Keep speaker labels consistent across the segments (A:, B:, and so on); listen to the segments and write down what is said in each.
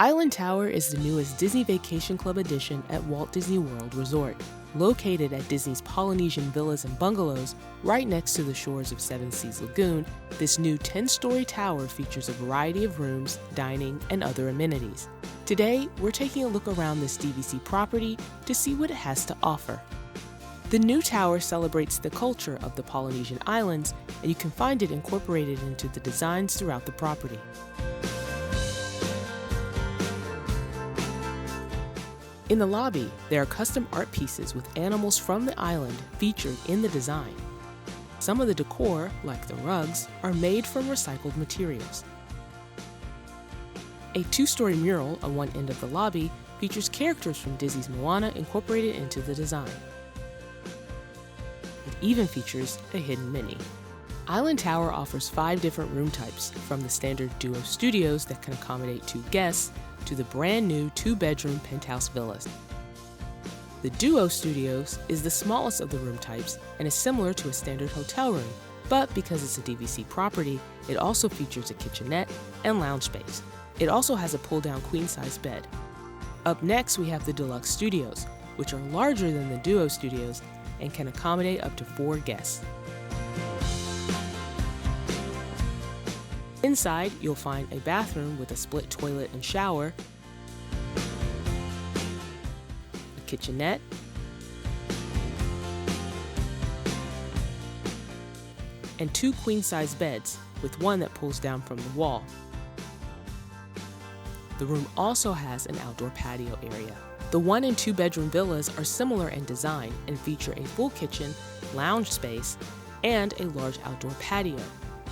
A: Island Tower is the newest Disney Vacation Club addition at Walt Disney World Resort. Located at Disney's Polynesian Villas and Bungalows, right next to the shores of Seven Seas Lagoon, this new 10-story tower features a variety of rooms, dining, and other amenities. Today, we're taking a look around this DVC property to see what it has to offer. The new tower celebrates the culture of the Polynesian Islands, and you can find it incorporated into the designs throughout the property. In the lobby, there are custom art pieces with animals from the island featured in the design. Some of the decor, like the rugs, are made from recycled materials. A 2-story mural on one end of the lobby features characters from Disney's Moana incorporated into the design. It even features a hidden Minnie. Island Tower offers 5 different room types, from the standard duo studios that can accommodate 2 guests to the brand new 2-bedroom penthouse villas. The duo studios is the smallest of the room types and is similar to a standard hotel room, but because it's a DVC property, it also features a kitchenette and lounge space. It also has a pull-down queen-size bed. Up next, we have the deluxe studios, which are larger than the duo studios and can accommodate up to 4 guests. Inside, you'll find a bathroom with a split toilet and shower, a kitchenette, and 2 queen-size beds with one that pulls down from the wall. The room also has an outdoor patio area. The 1- and 2-bedroom villas are similar in design and feature a full kitchen, lounge space, and a large outdoor patio.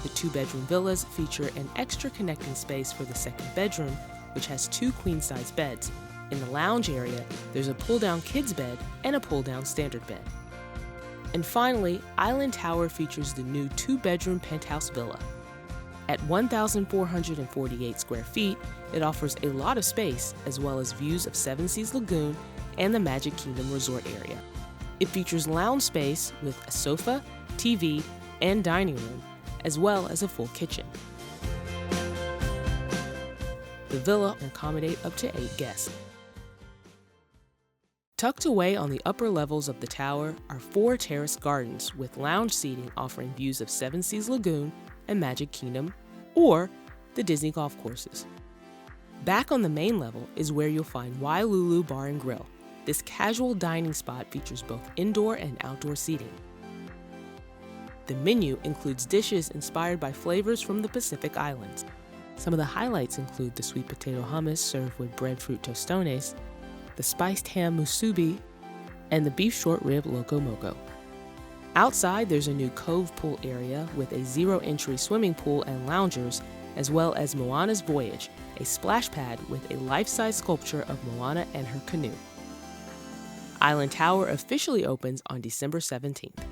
A: The 2-bedroom villas feature an extra connecting space for the 2nd bedroom, which has 2 queen-size beds. In the lounge area, there's a pull-down kids bed and a pull-down standard bed. And finally, Island Tower features the new 2-bedroom penthouse villa. At 1,448 square feet, it offers a lot of space, as well as views of Seven Seas Lagoon and the Magic Kingdom resort area. It features lounge space with a sofa, TV, and dining room, as well as a full kitchen. The villa can accommodate up to 8 guests. Tucked away on the upper levels of the tower are 4 terrace gardens with lounge seating offering views of Seven Seas Lagoon and Magic Kingdom, or the Disney golf courses. Back on the main level is where you'll find Wailulu Bar and Grill. This casual dining spot features both indoor and outdoor seating. The menu includes dishes inspired by flavors from the Pacific Islands. Some of the highlights include the sweet potato hummus served with breadfruit tostones, the spiced ham musubi, and the beef short rib loco moco. Outside, there's a new cove pool area with a 0-entry swimming pool and loungers, as well as Moana's Voyage, a splash pad with a life-size sculpture of Moana and her canoe. Island Tower officially opens on December 17th.